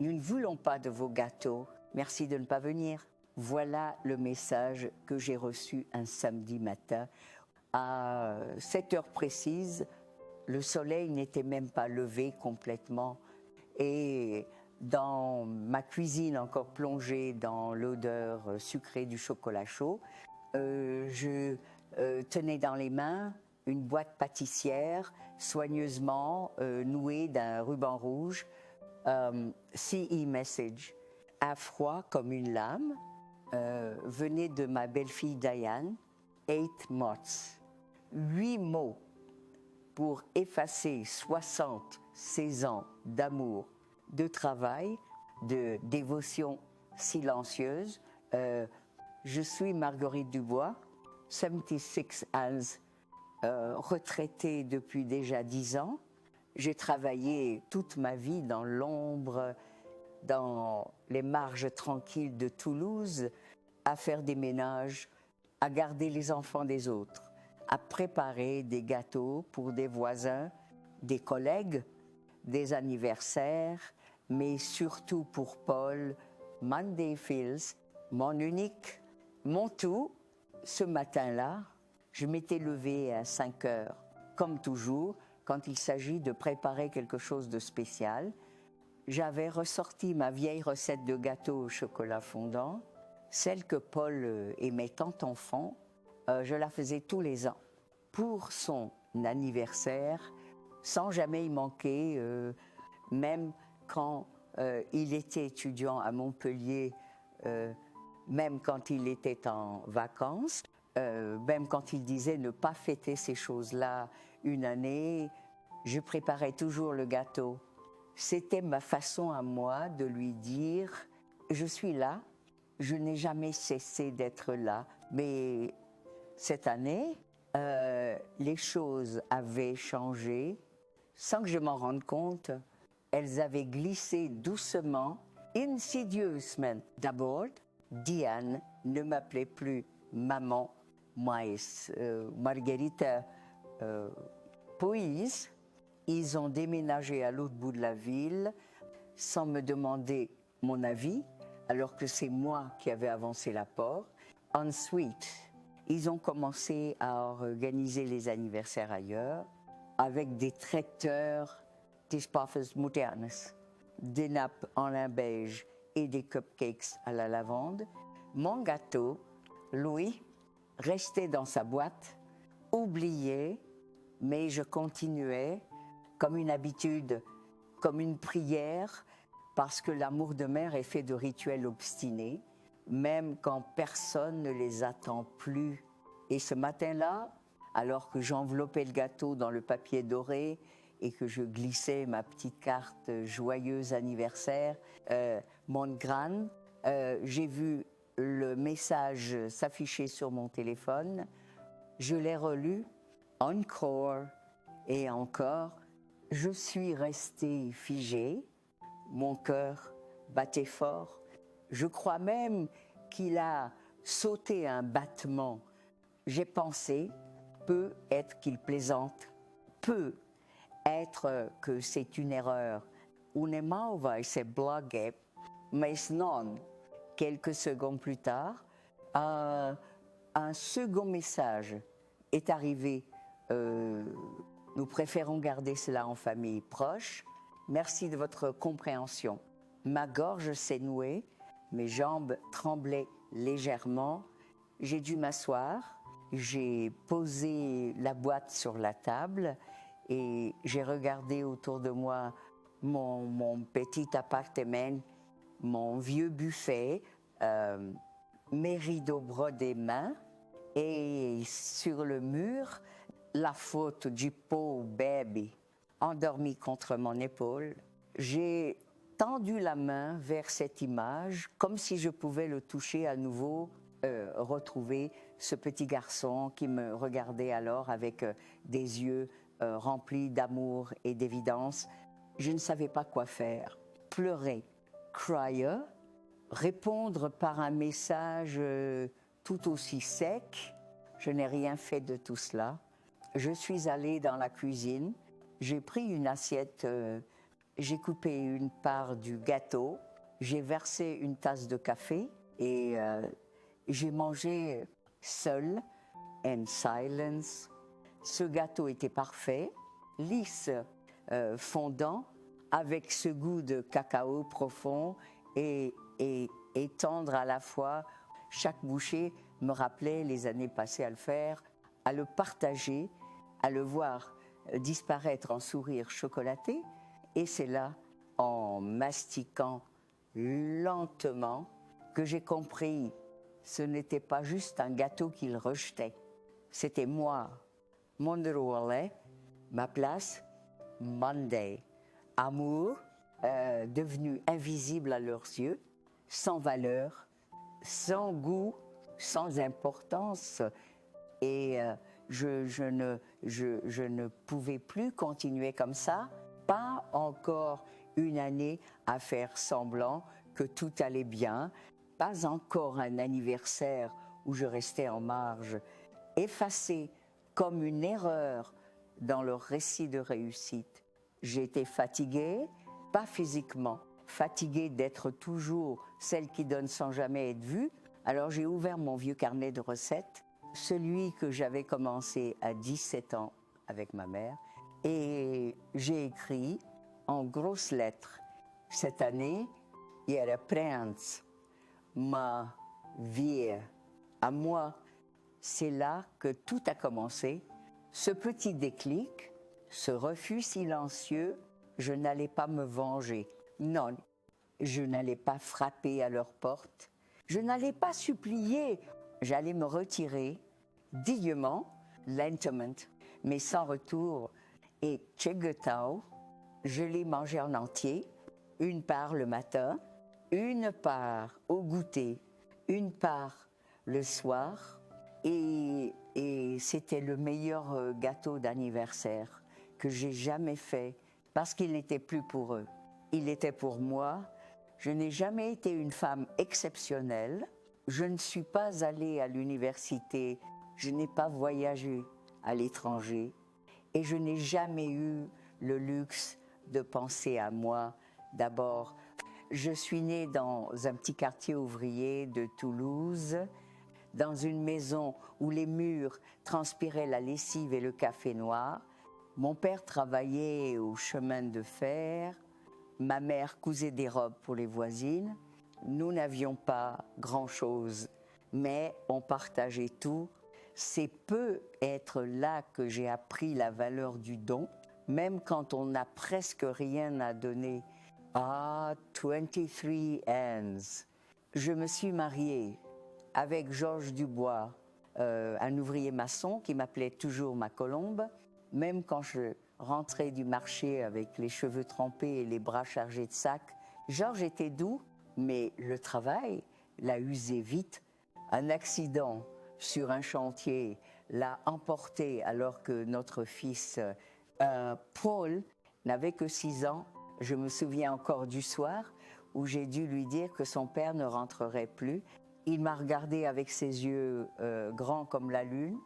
Nous ne voulons pas de vos gâteaux. Merci de ne pas venir. Voilà le message que j'ai reçu un samedi matin. À 7 heures précises, le soleil n'était même pas levé complètement. Et dans ma cuisine encore plongée dans l'odeur sucrée du chocolat chaud, je tenais dans les mains une boîte pâtissière soigneusement nouée d'un ruban rouge, CE Message, à froid comme une lame, venait de ma belle-fille Diane, 8 mots. 8 mots pour effacer 76 ans d'amour, de travail, de dévotion silencieuse. Je suis Marguerite Dubois, 76 ans, retraitée depuis déjà 10 ans. J'ai travaillé toute ma vie dans l'ombre, dans les marges tranquilles de Toulouse, à faire des ménages, à garder les enfants des autres, à préparer des gâteaux pour des voisins, des collègues, des anniversaires, mais surtout pour Paul, Monday Fields, mon unique, mon tout. Ce matin-là, je m'étais levée à 5 heures, comme toujours, quand il s'agit de préparer quelque chose de spécial. J'avais ressorti ma vieille recette de gâteau au chocolat fondant, celle que Paul aimait tant enfant. Je la faisais tous les ans pour son anniversaire, sans jamais y manquer, même quand il était étudiant à Montpellier, même quand il était en vacances, même quand il disait ne pas fêter ces choses-là une année, je préparais toujours le gâteau. C'était ma façon à moi de lui dire « je suis là, je n'ai jamais cessé d'être là ». Mais cette année, les choses avaient changé. Sans que je m'en rende compte, elles avaient glissé doucement, insidieusement. D'abord, Diane ne m'appelait plus maman, mais Margherita Poise. Ils ont déménagé à l'autre bout de la ville sans me demander mon avis, alors que c'est moi qui avais avancé la porte. Ensuite, ils ont commencé à organiser les anniversaires ailleurs avec des traiteurs, des puffers modernes, des nappes en lin beige et des cupcakes à la lavande. Mon gâteau, Louis, restait dans sa boîte, oublié, mais je continuais comme une habitude, comme une prière, parce que l'amour de mère est fait de rituels obstinés, même quand personne ne les attend plus. Et ce matin-là, alors que j'enveloppais le gâteau dans le papier doré et que je glissais ma petite carte « Joyeux anniversaire », mon gran, j'ai vu le message s'afficher sur mon téléphone. Je l'ai relu encore et encore. Je suis restée figée, mon cœur battait fort. Je crois même qu'il a sauté un battement. J'ai pensé, peut être qu'il plaisante, peut être que c'est une erreur. Une mauvaise blague, mais non. Quelques secondes plus tard, un second message est arrivé. Nous préférons garder cela en famille proche. Merci de votre compréhension. Ma gorge s'est nouée, mes jambes tremblaient légèrement. J'ai dû m'asseoir, j'ai posé la boîte sur la table et j'ai regardé autour de moi mon petit appartement, mon vieux buffet, mes rideaux brodés main et sur le mur, la photo du pauvre baby endormi contre mon épaule. J'ai tendu la main vers cette image comme si je pouvais le toucher à nouveau, retrouver ce petit garçon qui me regardait alors avec des yeux remplis d'amour et d'évidence. Je ne savais pas quoi faire. Pleurer, crier, répondre par un message tout aussi sec. Je n'ai rien fait de tout cela. Je suis allée dans la cuisine, j'ai pris une assiette, j'ai coupé une part du gâteau, j'ai versé une tasse de café et j'ai mangé seule, in silence. Ce gâteau était parfait, lisse, fondant, avec ce goût de cacao profond et tendre à la fois. Chaque bouchée me rappelait les années passées à le faire, à le partager, à le voir disparaître en sourire chocolaté. Et c'est là, en mastiquant lentement, que j'ai compris ce n'était pas juste un gâteau qu'il rejetait. C'était moi, mon rôle, ma place, Monday. Amour, devenu invisible à leurs yeux, sans valeur, sans goût, sans importance. Et je ne pouvais plus continuer comme ça, pas encore une année à faire semblant que tout allait bien, pas encore un anniversaire où je restais en marge, effacée comme une erreur dans leur récit de réussite. J'étais fatiguée, pas physiquement, fatiguée d'être toujours celle qui donne sans jamais être vue. Alors j'ai ouvert mon vieux carnet de recettes, celui que j'avais commencé à 17 ans avec ma mère, et j'ai écrit en grosses lettres, cette année, era Prince, ma vie, à moi. C'est là que tout a commencé, ce petit déclic, ce refus silencieux. Je n'allais pas me venger, non, je n'allais pas frapper à leur porte, je n'allais pas supplier, j'allais me retirer dignement, lentement, mais sans retour. Et Chegetao, je l'ai mangé en entier, une part le matin, une part au goûter, une part le soir, et c'était le meilleur gâteau d'anniversaire que j'ai jamais fait, parce qu'il n'était plus pour eux, il était pour moi. Je n'ai jamais été une femme exceptionnelle, je ne suis pas allée à l'université, je n'ai pas voyagé à l'étranger, et je n'ai jamais eu le luxe de penser à moi d'abord. Je suis née dans un petit quartier ouvrier de Toulouse, dans une maison où les murs transpiraient la lessive et le café noir. Mon père travaillait au chemin de fer, ma mère cousait des robes pour les voisines. Nous n'avions pas grand-chose, mais on partageait tout. C'est peu être là que j'ai appris la valeur du don, même quand on n'a presque rien à donner. Ah, 23 hands. Je me suis mariée avec Georges Dubois, un ouvrier maçon qui m'appelait toujours ma colombe, même quand je rentrais du marché avec les cheveux trempés et les bras chargés de sacs. Georges était doux, mais le travail l'a usé vite. Un accident sur un chantier l'a emporté alors que notre fils Paul n'avait que 6 ans. Je me souviens encore du soir où j'ai dû lui dire que son père ne rentrerait plus. Il m'a regardé avec ses yeux grands comme la lune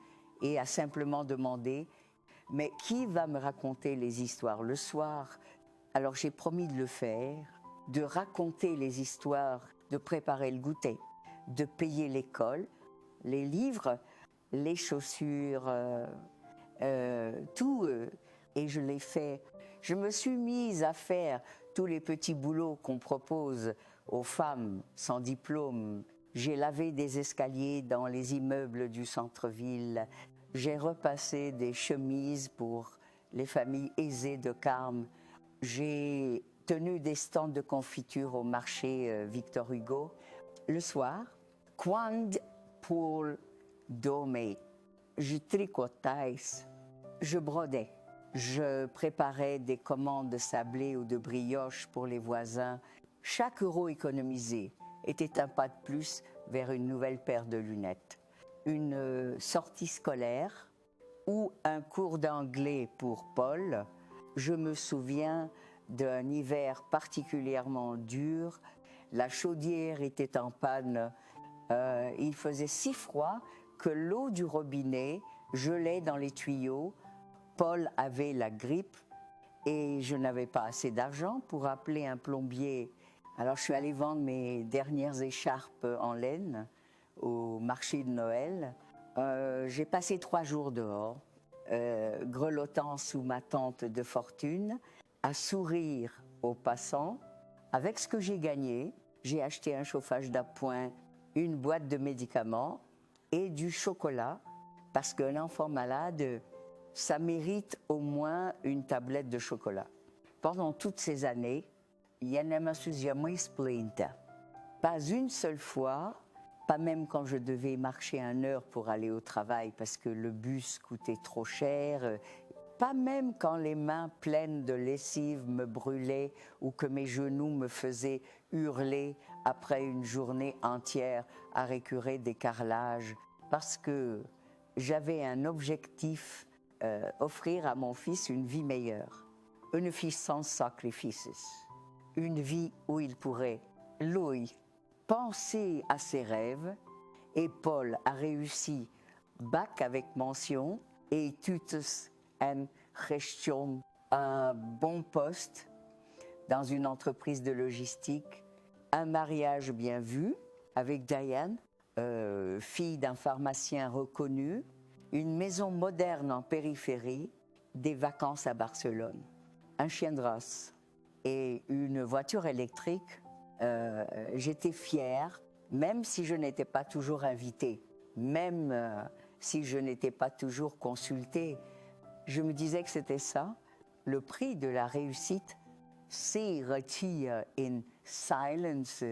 et a simplement demandé « Mais qui va me raconter les histoires le soir ?» Alors j'ai promis de le faire, de raconter les histoires, de préparer le goûter, de payer l'école, les livres, les chaussures, tout. Et je l'ai fait. Je me suis mise à faire tous les petits boulots qu'on propose aux femmes sans diplôme. J'ai lavé des escaliers dans les immeubles du centre-ville. J'ai repassé des chemises pour les familles aisées de Carme. J'ai tenu des stands de confiture au marché Victor Hugo. Le soir, quand pour dormir, je tricotais, je brodais. Je préparais des commandes de sablé ou de brioche pour les voisins. Chaque euro économisé était un pas de plus vers une nouvelle paire de lunettes. Une sortie scolaire ou un cours d'anglais pour Paul. Je me souviens d'un hiver particulièrement dur. La chaudière était en panne. Il faisait si froid que l'eau du robinet gelait dans les tuyaux. Paul avait la grippe et je n'avais pas assez d'argent pour appeler un plombier. Alors je suis allée vendre mes dernières écharpes en laine au marché de Noël. J'ai passé 3 jours dehors, grelottant sous ma tente de fortune, à sourire aux passants. Avec ce que j'ai gagné, j'ai acheté un chauffage d'appoint, une boîte de médicaments et du chocolat, parce qu'un enfant malade, ça mérite au moins une tablette de chocolat. Pendant toutes ces années, pas une seule fois, pas même quand je devais marcher 1 heure pour aller au travail parce que le bus coûtait trop cher, pas même quand les mains pleines de lessive me brûlaient ou que mes genoux me faisaient hurler après une journée entière à récurer des carrelages, parce que j'avais un objectif, offrir à mon fils une vie meilleure, une vie sans sacrifices, une vie où il pourrait, lui, penser à ses rêves. Et Paul a réussi bac avec mention et tutus en gestion, un bon poste dans une entreprise de logistique, un mariage bien vu avec Diane, fille d'un pharmacien reconnu, une maison moderne en périphérie, des vacances à Barcelone, un chien de race et une voiture électrique. J'étais fière, même si je n'étais pas toujours invitée, même si je n'étais pas toujours consultée. Je me disais que c'était ça, le prix de la réussite, c'est retirer in silence,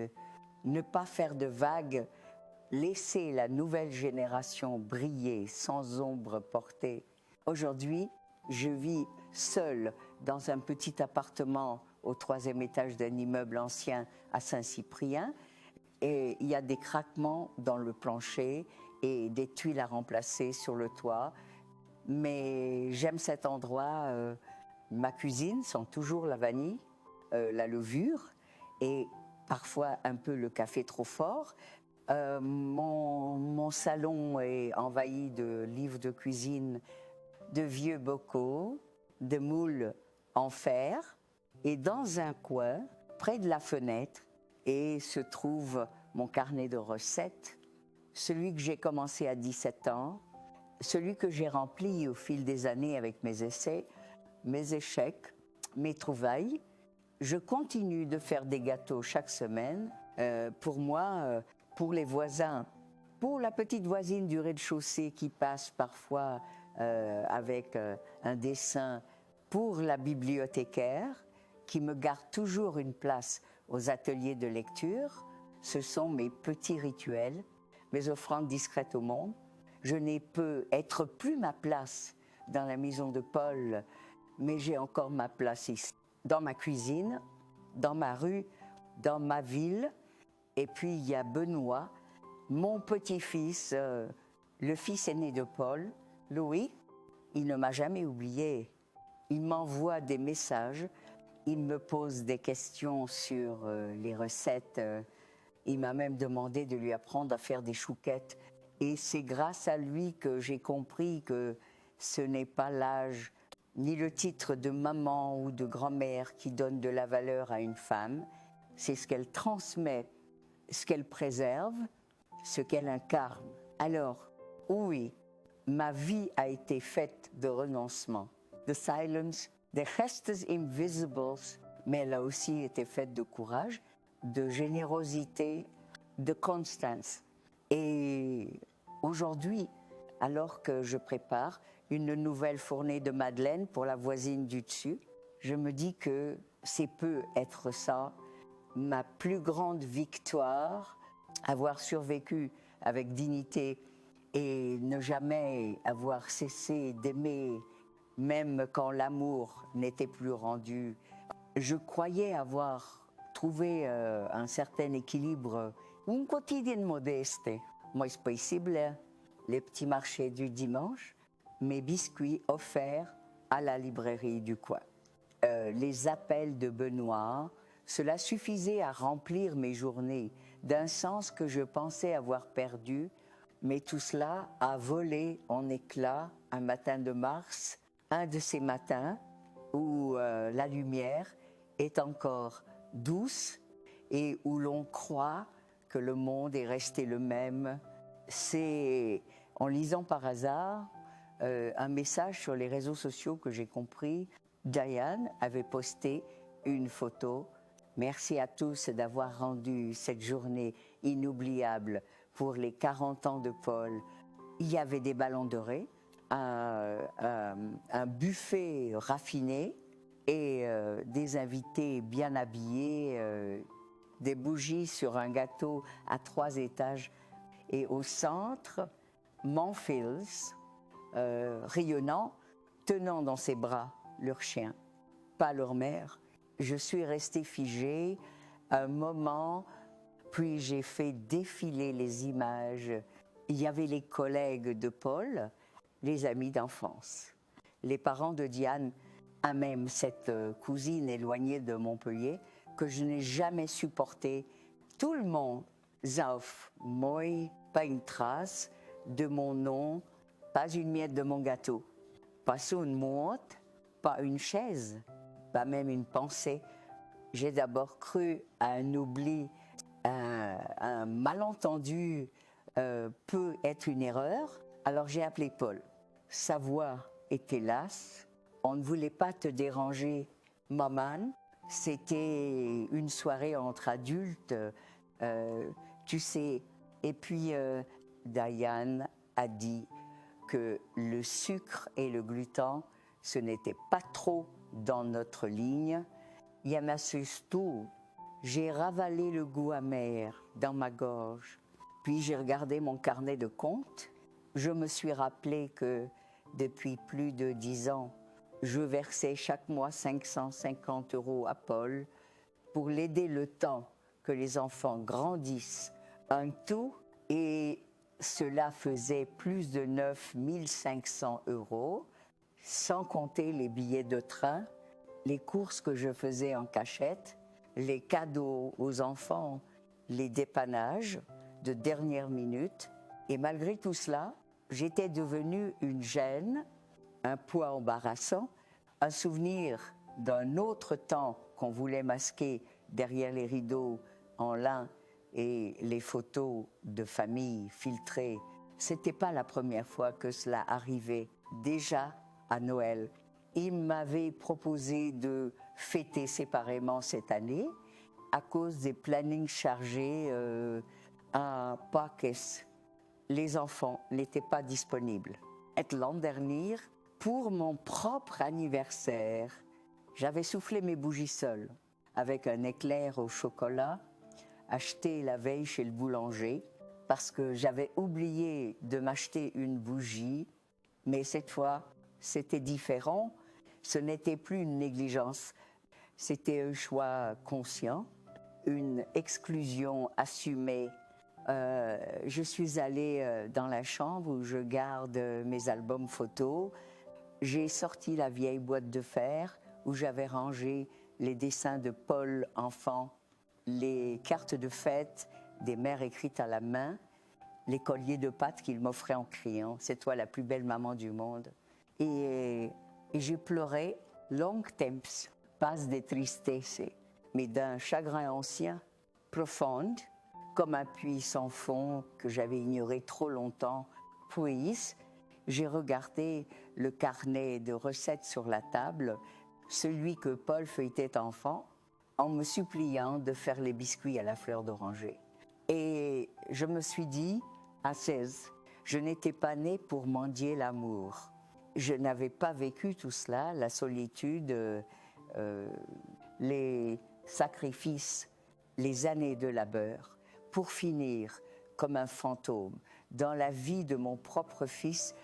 ne pas faire de vagues, laisser la nouvelle génération briller sans ombre portée. Aujourd'hui, je vis seule dans un petit appartement au 3e étage d'un immeuble ancien à Saint-Cyprien, et il y a des craquements dans le plancher et des tuiles à remplacer sur le toit. Mais j'aime cet endroit. Ma cuisine sent toujours la vanille, la levure et parfois un peu le café trop fort. Mon salon est envahi de livres de cuisine, de vieux bocaux, de moules en fer. Et dans un coin, près de la fenêtre, se trouve mon carnet de recettes, celui que j'ai commencé à 17 ans, celui que j'ai rempli au fil des années avec mes essais, mes échecs, mes trouvailles. Je continue de faire des gâteaux chaque semaine, pour moi, pour les voisins, pour la petite voisine du rez-de-chaussée qui passe parfois avec un dessin, pour la bibliothécaire qui me garde toujours une place aux ateliers de lecture. Ce sont mes petits rituels, mes offrandes discrètes au monde. Je n'ai peut être plus ma place dans la maison de Paul, mais j'ai encore ma place ici, dans ma cuisine, dans ma rue, dans ma ville. Et puis il y a Benoît, mon petit-fils, le fils aîné de Paul, Louis. Il ne m'a jamais oublié. Il m'envoie des messages, il me pose des questions sur les recettes. Il m'a même demandé de lui apprendre à faire des chouquettes. Et c'est grâce à lui que j'ai compris que ce n'est pas l'âge ni le titre de maman ou de grand-mère qui donne de la valeur à une femme. C'est ce qu'elle transmet, ce qu'elle préserve, ce qu'elle incarne. Alors, oui, ma vie a été faite de renoncement, de silence, de gestes invisibles, mais elle a aussi été faite de courage, de générosité, de constance. Et aujourd'hui, alors que je prépare une nouvelle fournée de madeleine pour la voisine du dessus, je me dis que c'est peut être ça, ma plus grande victoire, avoir survécu avec dignité et ne jamais avoir cessé d'aimer, même quand l'amour n'était plus rendu. Je croyais avoir trouvé un certain équilibre, un quotidien modeste, mais possible, les petits marchés du dimanche, mes biscuits offerts à la librairie du coin. Les appels de Benoît, cela suffisait à remplir mes journées d'un sens que je pensais avoir perdu, mais tout cela a volé en éclats un matin de mars, un de ces matins où la lumière est encore douce et où l'on croit que le monde est resté le même. C'est en lisant par hasard un message sur les réseaux sociaux que j'ai compris. Diane avait posté une photo. Merci à tous d'avoir rendu cette journée inoubliable pour les 40 ans de Paul. Il y avait des ballons dorés, un buffet raffiné et des invités bien habillés, des bougies sur un gâteau à 3 étages. Et au centre, Montfils, rayonnant, tenant dans ses bras leur chien, pas leur mère. Je suis restée figée un moment, puis j'ai fait défiler les images. Il y avait les collègues de Paul, les amis d'enfance, les parents de Diane, à même cette cousine éloignée de Montpellier que je n'ai jamais supportée. Tout le monde, sauf moi, pas une trace de mon nom, pas une miette de mon gâteau, pas une montre, pas une chaise, pas même une pensée. J'ai d'abord cru à un oubli, un malentendu peut être une erreur. Alors j'ai appelé Paul. Sa voix était lasse. On ne voulait pas te déranger, maman. C'était une soirée entre adultes, tu sais. Et puis Diane a dit que le sucre et le gluten, ce n'était pas trop dans notre ligne. Yamasustu, j'ai ravalé le goût amer dans ma gorge. Puis j'ai regardé mon carnet de comptes. Je me suis rappelé que depuis plus de 10 ans, je versais chaque mois 550 € à Paul pour l'aider le temps que les enfants grandissent un tout. Et cela faisait plus de 9 500 €, sans compter les billets de train, les courses que je faisais en cachette, les cadeaux aux enfants, les dépannages de dernière minute. Et malgré tout cela, j'étais devenue une gêne, un poids embarrassant, un souvenir d'un autre temps qu'on voulait masquer derrière les rideaux en lin et les photos de famille filtrées. C'était pas la première fois que cela arrivait. Déjà à Noël, il m'avait proposé de fêter séparément cette année à cause des plannings chargés à Pâques. Les enfants n'étaient pas disponibles. Et l'an dernier, pour mon propre anniversaire, j'avais soufflé mes bougies seule avec un éclair au chocolat acheté la veille chez le boulanger parce que j'avais oublié de m'acheter une bougie, mais cette fois, c'était différent. Ce n'était plus une négligence, c'était un choix conscient, une exclusion assumée. Je suis allée dans la chambre où je garde mes albums photos. J'ai sorti la vieille boîte de fer où j'avais rangé les dessins de Paul enfant, les cartes de fête des mères écrites à la main, les colliers de pâte qu'il m'offrait en criant « C'est toi la plus belle maman du monde ». Et j'ai pleuré long temps, pas de tristesse, mais d'un chagrin ancien, profond, comme un puits sans fond que j'avais ignoré trop longtemps. Puis, j'ai regardé le carnet de recettes sur la table, celui que Paul feuilletait enfant, en me suppliant de faire les biscuits à la fleur d'oranger. Et je me suis dit, à 16, je n'étais pas née pour mendier l'amour. Je n'avais pas vécu tout cela, la solitude, les sacrifices, les années de labeur, pour finir comme un fantôme dans la vie de mon propre fils.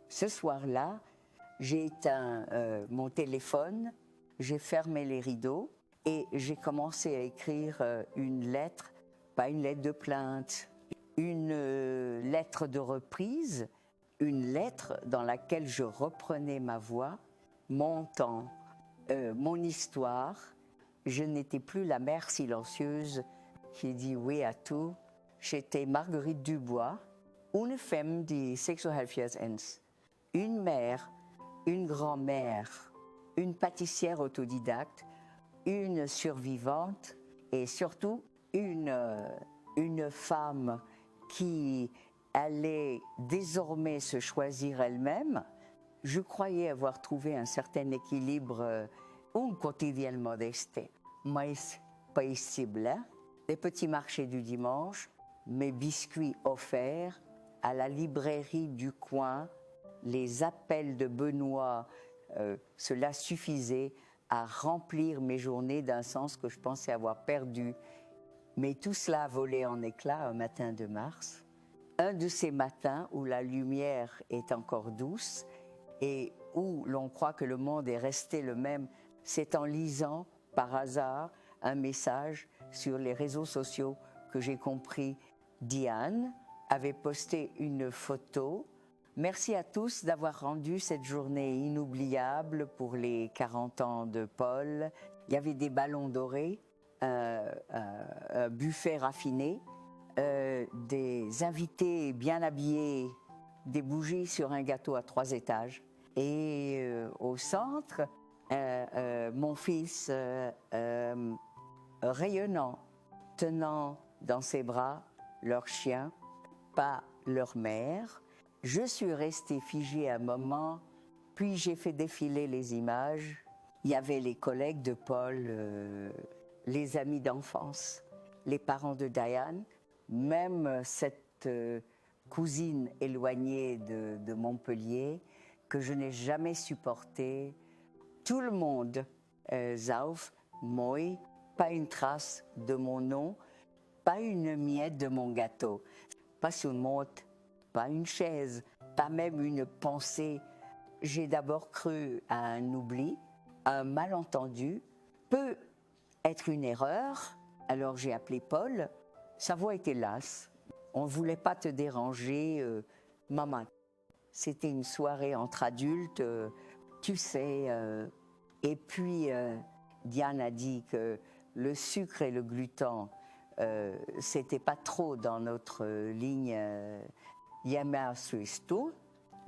Ce soir-là, j'ai éteint mon téléphone, j'ai fermé les rideaux et j'ai commencé à écrire une lettre, pas une lettre de plainte, une lettre de reprise, une lettre dans laquelle je reprenais ma voix, mon temps, mon histoire. Je n'étais plus la mère silencieuse qui dit oui à tout. J'étais Marguerite Dubois, une femme de 6,5 ans, une mère, une grand-mère, une pâtissière autodidacte, une survivante et surtout une femme qui allait désormais se choisir elle-même. Je croyais avoir trouvé un certain équilibre, quotidien modeste, mais paisible. Les petits marchés du dimanche, mes biscuits offerts à la librairie du coin, les appels de Benoît, cela suffisait à remplir mes journées d'un sens que je pensais avoir perdu. Mais tout cela a volé en éclats un matin de mars. Un de ces matins où la lumière est encore douce et où l'on croit que le monde est resté le même, c'est en lisant par hasard un message sur les réseaux sociaux que j'ai compris. Diane avait posté une photo. Merci à tous d'avoir rendu cette journée inoubliable pour les 40 ans de Paul. Il y avait des ballons dorés, un buffet raffiné, des invités bien habillés, des bougies sur un gâteau à 3 étages. Et au centre, mon fils rayonnant, tenant dans ses bras leur chien, pas leur mère. Je suis restée figée un moment, puis j'ai fait défiler les images. Il y avait les collègues de Paul, les amis d'enfance, les parents de Diane, même cette cousine éloignée de Montpellier que je n'ai jamais supportée. Tout le monde, sauf moi, pas une trace de mon nom, pas une miette de mon gâteau, pas une montre, pas une chaise, pas même une pensée. J'ai d'abord cru à un oubli, un malentendu, peut être une erreur. Alors j'ai appelé Paul, sa voix était lasse. On ne voulait pas te déranger, maman. C'était une soirée entre adultes, tu sais. Et puis Diane a dit que le sucre et le gluten, c'était pas trop dans notre ligne.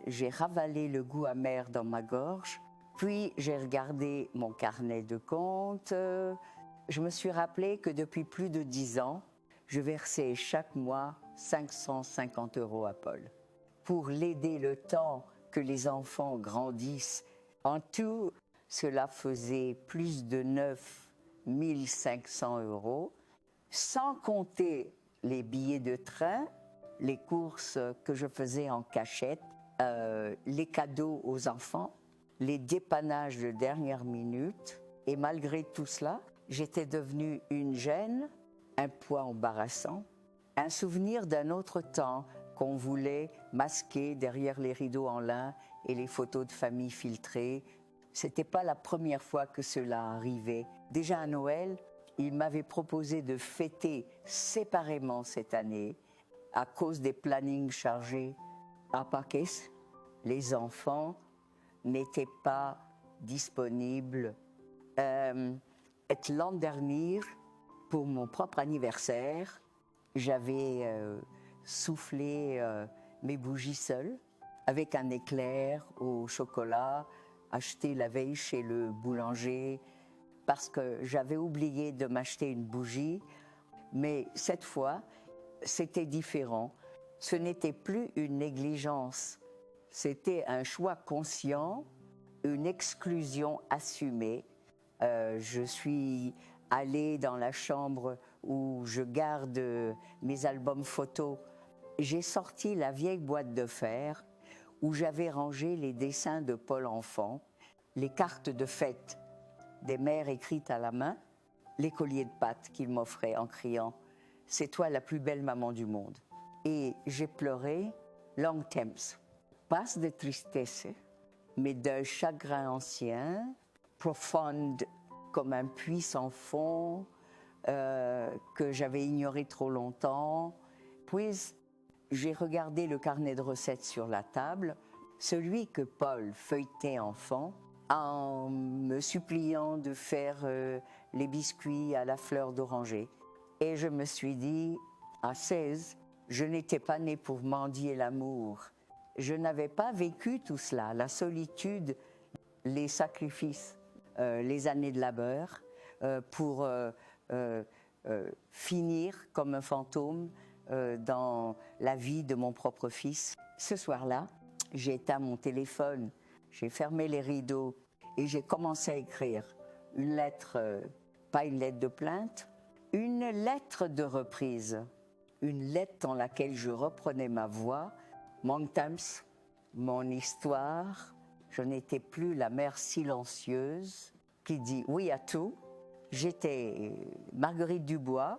J'ai ravalé le goût amer dans ma gorge, puis j'ai regardé mon carnet de compte. Je me suis rappelé que depuis plus de 10 ans, je versais chaque mois 550 € à Paul pour l'aider le temps que les enfants grandissent. En tout, cela faisait plus de 9 500 €, sans compter les billets de train, les courses que je faisais en cachette, les cadeaux aux enfants, les dépannages de dernière minute. Et malgré tout cela, j'étais devenue une gêne, un poids embarrassant, un souvenir d'un autre temps qu'on voulait masquer derrière les rideaux en lin et les photos de famille filtrées. C'était pas la première fois que cela arrivait. Déjà à Noël, il m'avait proposé de fêter séparément cette année à cause des plannings chargés. À Pâques, les enfants n'étaient pas disponibles. Et l'an dernier, pour mon propre anniversaire, j'avais soufflé mes bougies seules avec un éclair au chocolat acheté la veille chez le boulanger parce que j'avais oublié de m'acheter une bougie. Mais cette fois, c'était différent. Ce n'était plus une négligence, c'était un choix conscient, une exclusion assumée. Je suis allée dans la chambre où je garde mes albums photos. J'ai sorti la vieille boîte de fer où j'avais rangé les dessins de Paul enfant, les cartes de fête des mères écrites à la main, les colliers de pâtes qu'il m'offrait en criant « C'est toi la plus belle maman du monde ». Et j'ai pleuré long temps, pas de tristesse, mais d'un chagrin ancien, profonde comme un puits sans fond, que j'avais ignoré trop longtemps. Puis j'ai regardé le carnet de recettes sur la table, celui que Paul feuilletait enfant, en me suppliant de faire les biscuits à la fleur d'oranger. Et je me suis dit, à 16, je n'étais pas née pour mendier l'amour. Je n'avais pas vécu tout cela, la solitude, les sacrifices. les années de labeur pour finir comme un fantôme dans la vie de mon propre fils. Ce soir-là, j'ai éteint mon téléphone, j'ai fermé les rideaux et j'ai commencé à écrire une lettre, pas une lettre de plainte, une lettre de reprise, une lettre dans laquelle je reprenais ma voix, mon temps, mon histoire. Je n'étais plus la mère silencieuse qui dit oui à tout. J'étais Marguerite Dubois,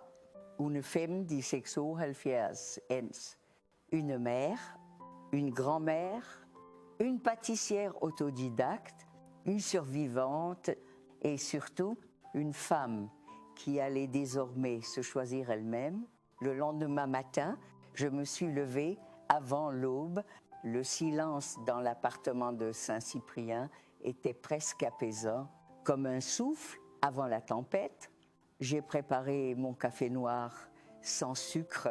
une femme de 76 ans, une mère, une grand-mère, une pâtissière autodidacte, une survivante et surtout une femme qui allait désormais se choisir elle-même. Le lendemain matin, je me suis levée avant l'aube. Le silence dans l'appartement de Saint-Cyprien était presque apaisant, comme un souffle avant la tempête. J'ai préparé mon café noir sans sucre,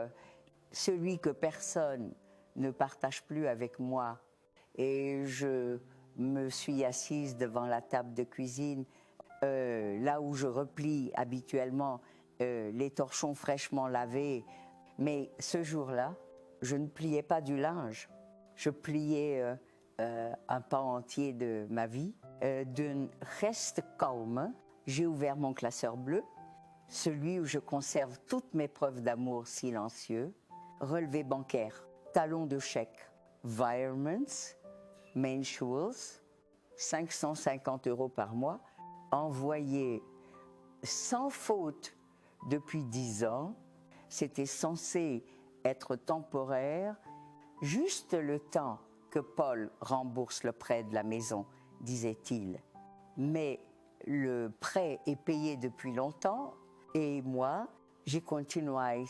celui que personne ne partage plus avec moi. Et je me suis assise devant la table de cuisine, là où je replie habituellement les torchons fraîchement lavés. Mais ce jour-là, je ne pliais pas du linge. Je pliais un pan entier de ma vie. D'un reste calme, j'ai ouvert mon classeur bleu, celui où je conserve toutes mes preuves d'amour silencieux, relevé bancaire, talon de chèque, Virements, Mensuals, 550 € par mois, envoyé sans faute depuis 10 ans. C'était censé être temporaire, juste le temps que Paul rembourse le prêt de la maison, disait-il. Mais le prêt est payé depuis longtemps et moi, j'ai continué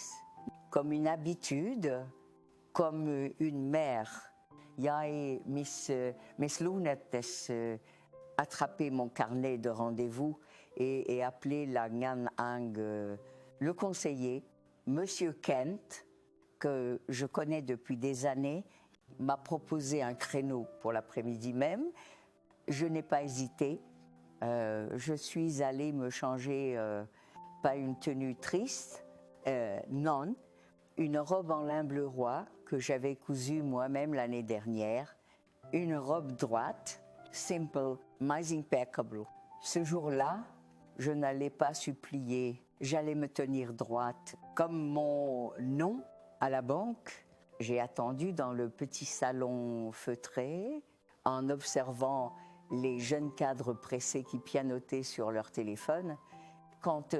comme une habitude, comme une mère. J'ai mis lunettes, attrapé mon carnet de rendez-vous et appelé la Ngan Ang, le conseiller, Monsieur Kent, que je connais depuis des années, m'a proposé un créneau pour l'après-midi même. Je n'ai pas hésité. Je suis allée me changer, pas une tenue triste, non, une robe en lin bleu roi que j'avais cousue moi-même l'année dernière, une robe droite, simple, mais impeccable. Ce jour-là, je n'allais pas supplier, j'allais me tenir droite. Comme mon nom à la banque, j'ai attendu dans le petit salon feutré, en observant les jeunes cadres pressés qui pianotaient sur leur téléphone. Quand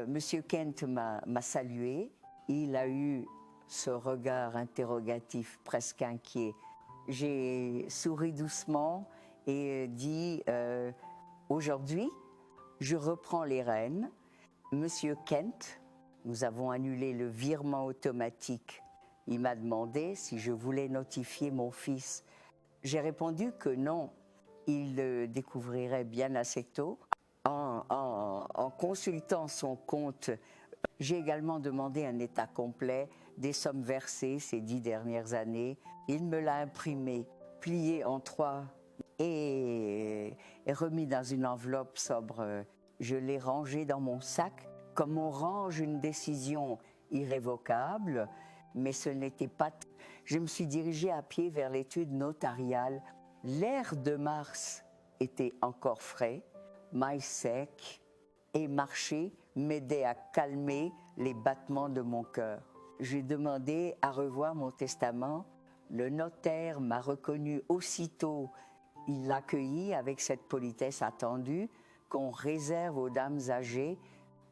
Monsieur Kent m'a salué, il a eu ce regard interrogatif presque inquiet. J'ai souri doucement et dit aujourd'hui, je reprends les rênes. Monsieur Kent, nous avons annulé le virement automatique. Il m'a demandé si je voulais notifier mon fils. J'ai répondu que non, il le découvrirait bien assez tôt. En consultant son compte, j'ai également demandé un état complet des sommes versées ces 10 dernières années. Il me l'a imprimé, plié en 3 et remis dans une enveloppe sobre. Je l'ai rangé dans mon sac comme on range une décision irrévocable, mais ce n'était pas... Je me suis dirigée à pied vers l'étude notariale. L'air de mars était encore frais, maille sec, et marcher m'aidait à calmer les battements de mon cœur. J'ai demandé à revoir mon testament. Le notaire m'a reconnu aussitôt. Il l'accueillit avec cette politesse attendue qu'on réserve aux dames âgées.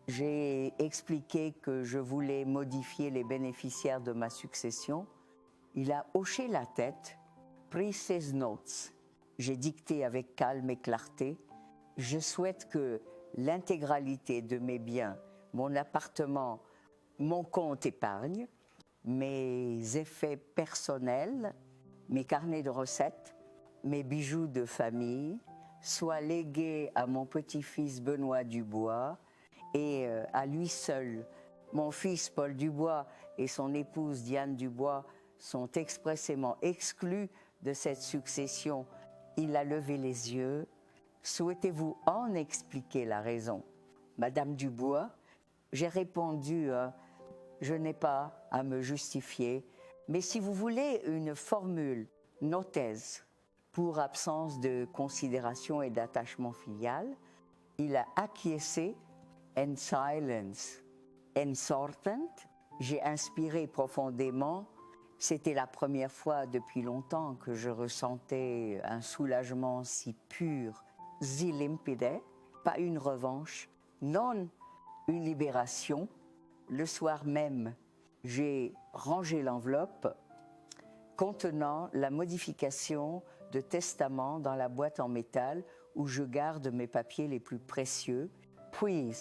J'ai expliqué que je voulais modifier les bénéficiaires de ma succession. Il a hoché la tête, pris ses notes. J'ai dicté avec calme et clarté. Je souhaite que l'intégralité de mes biens, mon appartement, mon compte épargne, mes effets personnels, mes carnets de recettes, mes bijoux de famille soient légués à mon petit-fils Benoît Dubois et à lui seul. Mon fils Paul Dubois et son épouse Diane Dubois sont expressément exclus de cette succession. Il a levé les yeux, Souhaitez-vous en expliquer la raison? Madame Dubois, j'ai répondu, je n'ai pas à me justifier, mais si vous voulez une formule notaise pour absence de considération et d'attachement filial, il a acquiescé en silence. En sortant, j'ai inspiré profondément. C'était la première fois depuis longtemps que je ressentais un soulagement si pur, si limpide, pas une revanche, non une libération. Le soir même, j'ai rangé l'enveloppe contenant la modification de testament dans la boîte en métal où je garde mes papiers les plus précieux. Puis,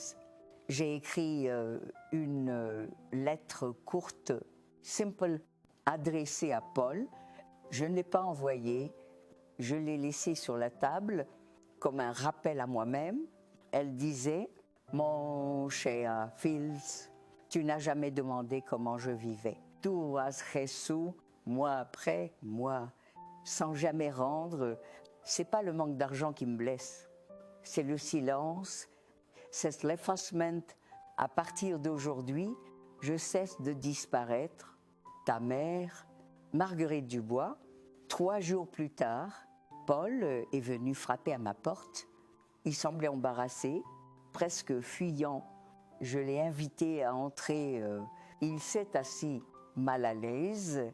j'ai écrit une lettre courte, simple, adressée à Paul. Je ne l'ai pas envoyée, je l'ai laissée sur la table comme un rappel à moi-même. Elle disait « Mon cher Fils, tu n'as jamais demandé comment je vivais. Tu as reçu, mois après mois, sans jamais rendre. C'est pas le manque d'argent qui me blesse, c'est le silence, c'est l'effacement. À partir d'aujourd'hui, je cesse de disparaître. Ta mère, Marguerite Dubois. » 3 jours plus tard, Paul est venu frapper à ma porte. Il semblait embarrassé, presque fuyant. Je l'ai invité à entrer. Il s'est assis mal à l'aise.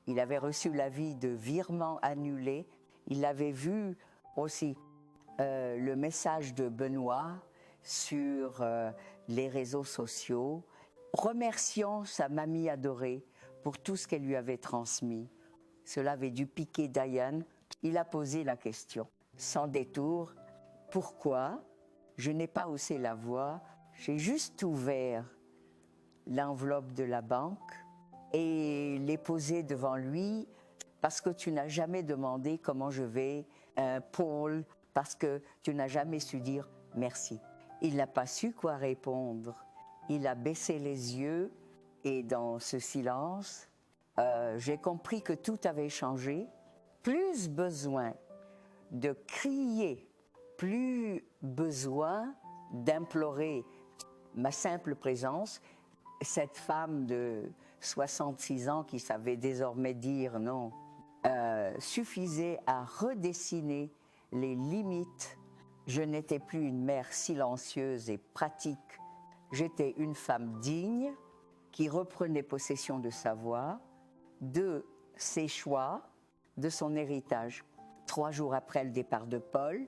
Il avait reçu l'avis de virement annulé. Il avait vu aussi le message de Benoît sur les réseaux sociaux, remerciant sa mamie adorée pour tout ce qu'elle lui avait transmis. Cela avait dû piquer Diane. Il a posé la question, sans détour, pourquoi je n'ai pas haussé la voix, j'ai juste ouvert l'enveloppe de la banque et l'ai posée devant lui parce que tu n'as jamais demandé comment je vais, Paul, parce que tu n'as jamais su dire merci. Il n'a pas su quoi répondre. Il a baissé les yeux et dans ce silence, j'ai compris que tout avait changé. Plus besoin de crier, plus besoin d'implorer ma simple présence. Cette femme de 66 ans qui savait désormais dire non, suffisait à redessiner les limites. Je n'étais plus une mère silencieuse et pratique. J'étais une femme digne qui reprenait possession de sa voix, de ses choix, de son héritage. 3 jours après le départ de Paul,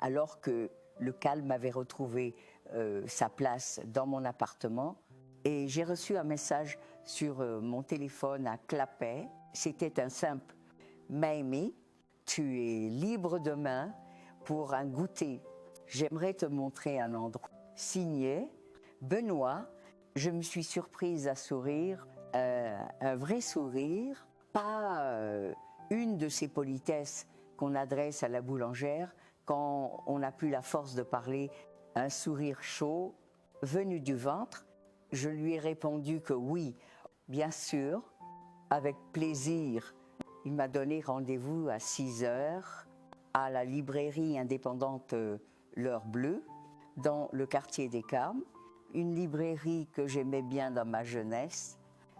alors que le calme avait retrouvé sa place dans mon appartement, et j'ai reçu un message sur mon téléphone à clapet. C'était un simple « Mamie, tu es libre demain pour un goûter. J'aimerais te montrer un endroit. » Signé Benoît. Je me suis surprise à sourire, un vrai sourire, pas une de ces politesses qu'on adresse à la boulangère quand on n'a plus la force de parler, un sourire chaud, venu du ventre. Je lui ai répondu que oui, bien sûr, avec plaisir. Il m'a donné rendez-vous à 6 heures à la librairie indépendante L'Heure Bleue, dans le quartier des Carmes, une librairie que j'aimais bien dans ma jeunesse,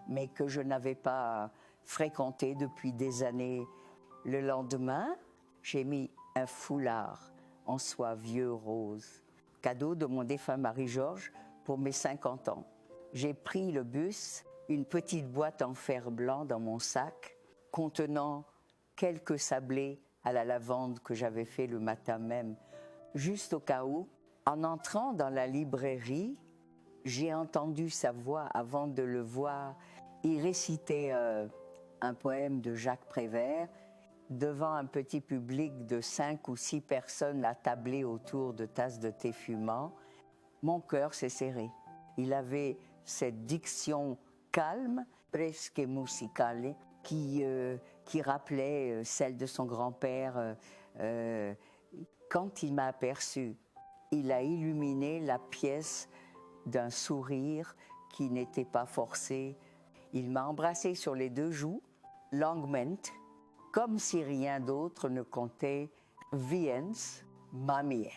mais que je n'avais pas fréquentée depuis des années. Le lendemain, j'ai mis un foulard en soie vieux rose, cadeau de mon défunt Marie-Georges pour mes 50 ans. J'ai pris le bus, une petite boîte en fer blanc dans mon sac, contenant quelques sablés à la lavande que j'avais fait le matin même, juste au cas où. En entrant dans la librairie, j'ai entendu sa voix avant de le voir. Il récitait un poème de Jacques Prévert devant un petit public de 5 ou 6 personnes attablées autour de tasses de thé fumant. Mon cœur s'est serré. Il avait cette diction calme, presque musicale, qui rappelait celle de son grand-père. Quand il m'a aperçu, il a illuminé la pièce d'un sourire qui n'était pas forcé. Il m'a embrassé sur les 2 joues, longuement, comme si rien d'autre ne comptait. Viens, Mamie,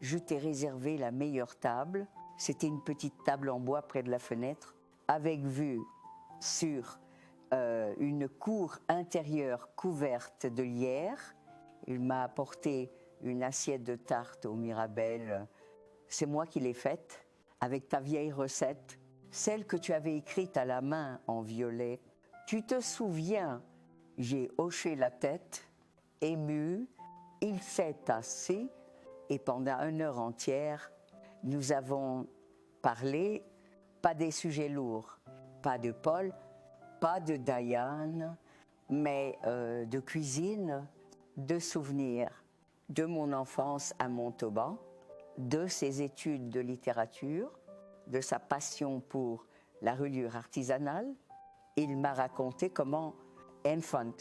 je t'ai réservé la meilleure table. C'était une petite table en bois près de la fenêtre, avec vue sur une cour intérieure couverte de lierre. Il m'a apporté une assiette de tarte aux mirabelles. C'est moi qui l'ai faite, avec ta vieille recette, celle que tu avais écrite à la main en violet. Tu te souviens? J'ai hoché la tête, ému. Il s'est assis et pendant 1 heure entière, nous avons parlé, pas des sujets lourds, pas de Paul, pas de Diane, mais de cuisine, de souvenirs, de mon enfance à Montauban, de ses études de littérature, de sa passion pour la reliure artisanale. Il m'a raconté comment, enfant,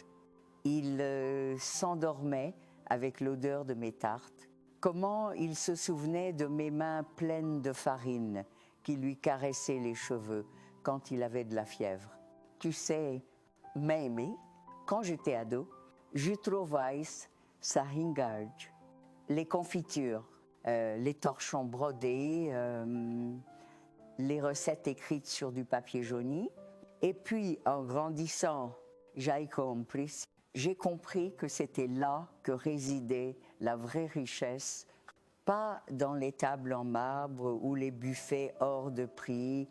il s'endormait avec l'odeur de mes tartes, comment il se souvenait de mes mains pleines de farine qui lui caressaient les cheveux quand il avait de la fièvre. Tu sais, Mamie, quand j'étais ado, je trouvais sa ringarde, les confitures, les torchons brodés, les recettes écrites sur du papier jauni. Et puis, en grandissant, j'ai compris que c'était là que résidait la vraie richesse, pas dans les tables en marbre ou les buffets hors de prix,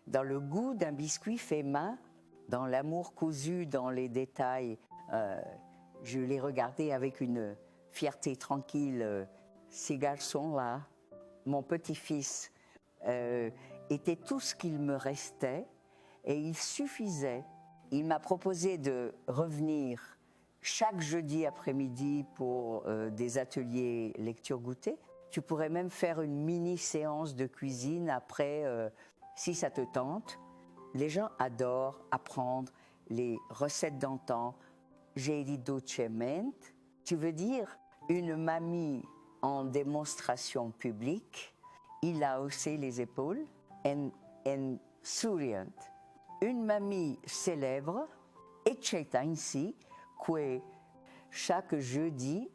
dans le goût d'un biscuit fait main, dans l'amour cousu dans les détails. Je les regardais avec une fierté tranquille. Ces garçons-là, mon petit-fils, était tout ce qu'il me restait et il suffisait. Il m'a proposé de revenir chaque jeudi après-midi pour des ateliers lecture-goûter. Tu pourrais même faire une mini-séance de cuisine après, si ça te tente. Les gens adorent apprendre les recettes d'antan. J'ai dit dolcemente. Tu veux dire une mamie en démonstration publique. Il a haussé les épaules en souriant. Une mamie célèbre, et c'est ainsi que chaque jeudi,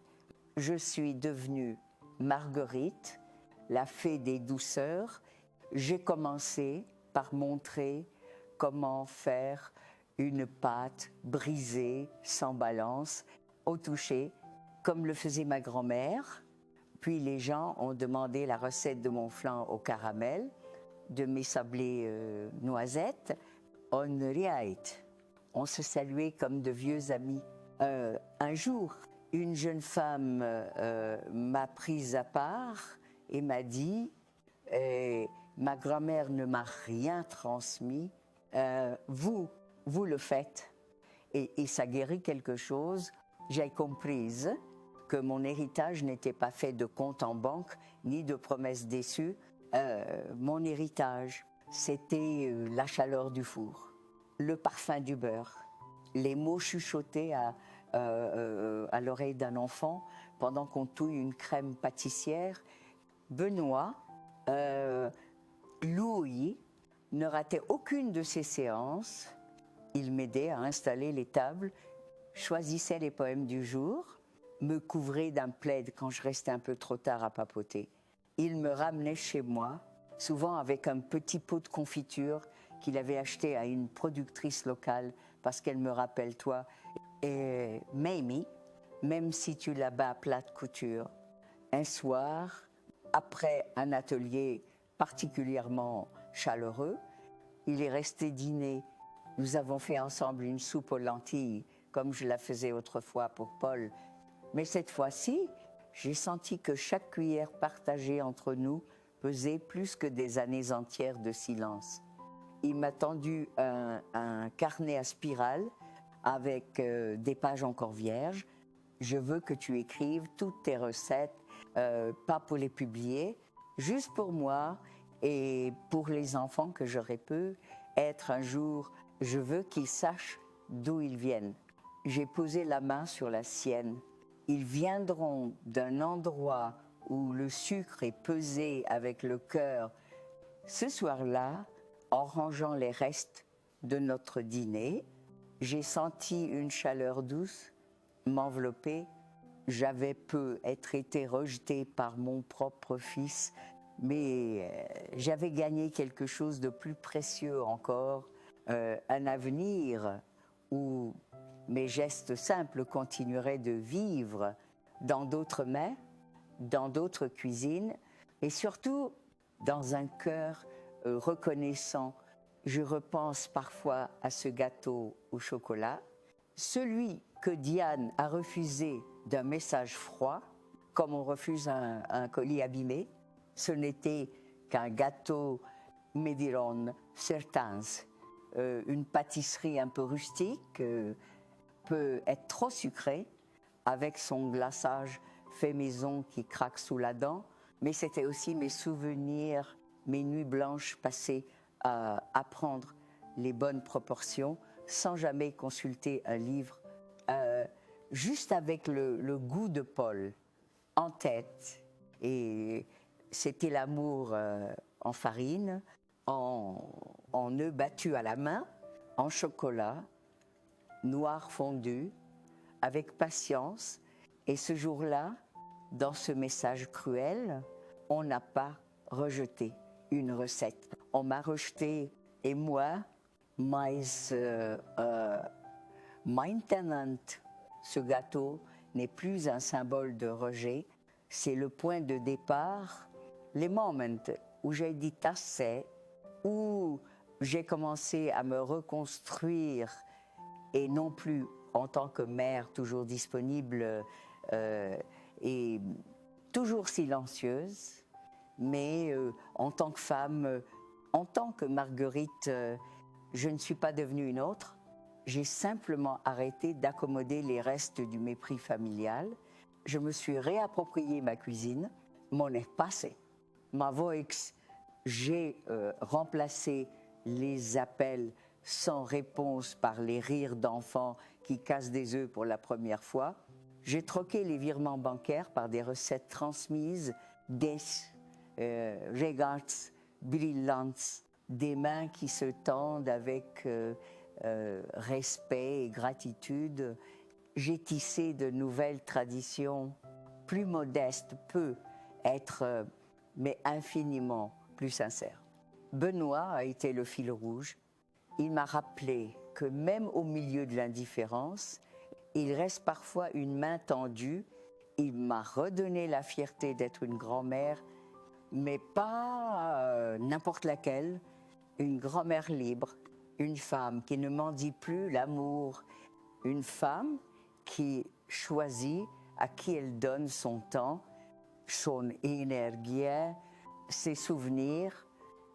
je suis devenue Marguerite, la fée des douceurs. J'ai commencé par montrer comment faire une pâte brisée, sans balance, au toucher, comme le faisait ma grand-mère. Puis les gens ont demandé la recette de mon flan au caramel, de mes sablés noisettes. On se saluait comme de vieux amis. Un jour, une jeune femme m'a prise à part et m'a dit ma grand-mère ne m'a rien transmis, vous le faites. Et ça guérit quelque chose. J'ai compris que mon héritage n'était pas fait de comptes en banque ni de promesses déçues. Mon héritage, c'était la chaleur du four, le parfum du beurre, les mots chuchotés à l'oreille d'un enfant pendant qu'on touille une crème pâtissière. Benoît, Louis, ne ratait aucune de ces séances. Il m'aidait à installer les tables, choisissait les poèmes du jour, me couvrait d'un plaid quand je restais un peu trop tard à papoter. Il me ramenait chez moi, souvent avec un petit pot de confiture qu'il avait acheté à une productrice locale parce qu'elle me rappelle toi. Et Mamie, même si tu la bats à plate couture, un soir, après un atelier particulièrement chaleureux, il est resté dîner. Nous avons fait ensemble une soupe aux lentilles, comme je la faisais autrefois pour Paul. Mais cette fois-ci, j'ai senti que chaque cuillère partagée entre nous pesait plus que des années entières de silence. Il m'a tendu un carnet à spirale avec des pages encore vierges. Je veux que tu écrives toutes tes recettes, pas pour les publier, juste pour moi et pour les enfants que j'aurais pu être un jour. Je veux qu'ils sachent d'où ils viennent. J'ai posé la main sur la sienne. Ils viendront d'un endroit où le sucre est pesé avec le cœur. Ce soir-là, en rangeant les restes de notre dîner, j'ai senti une chaleur douce m'envelopper. j'avais peu été rejetée par mon propre fils, mais j'avais gagné quelque chose de plus précieux encore, un avenir où mes gestes simples continueraient de vivre dans d'autres mains, dans d'autres cuisines, et surtout dans un cœur reconnaissant. Je repense parfois à ce gâteau au chocolat, celui que Diane a refusé d'un message froid, comme on refuse un colis abîmé. Ce n'était qu'un gâteau, me diront certains, une pâtisserie un peu rustique, peut être trop sucrée, avec son glaçage fait maison qui craque sous la dent, mais c'était aussi mes souvenirs, mes nuits blanches passées à apprendre les bonnes proportions, sans jamais consulter un livre, juste avec le goût de Paul en tête. Et c'était l'amour en farine, en œufs battus à la main, en chocolat, noir fondu, avec patience. Et ce jour-là, dans ce message cruel, on n'a pas rejeté une recette. On m'a rejeté, et moi, mais maintenant, ce gâteau n'est plus un symbole de rejet, c'est le point de départ, les moments où j'ai dit assez, où j'ai commencé à me reconstruire, et non plus en tant que mère toujours disponible et toujours silencieuse, mais en tant que femme, en tant que Marguerite, je ne suis pas devenue une autre. J'ai simplement arrêté d'accommoder les restes du mépris familial. Je me suis réapproprié ma cuisine, mon espace, ma voix. J'ai remplacé les appels sans réponse par les rires d'enfants qui cassent des œufs pour la première fois. J'ai troqué les virements bancaires par des recettes transmises, des regards brillants, des mains qui se tendent avec respect et gratitude. J'ai tissé de nouvelles traditions plus modestes, peut être, mais infiniment plus sincères. Benoît a été le fil rouge. Il m'a rappelé que même au milieu de l'indifférence, il reste parfois une main tendue. Il m'a redonné la fierté d'être une grand-mère, mais pas n'importe laquelle, une grand-mère libre, une femme qui ne mendie plus l'amour, une femme qui choisit à qui elle donne son temps, son énergie, ses souvenirs.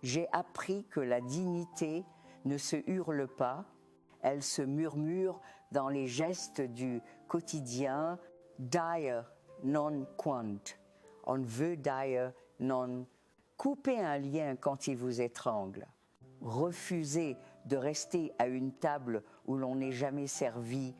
J'ai appris que la dignité ne se hurle pas, elle se murmure dans les gestes du quotidien. Dire non quant. On veut dire non. Couper un lien quand il vous étrangle. Refuser de rester à une table où l'on n'est jamais servi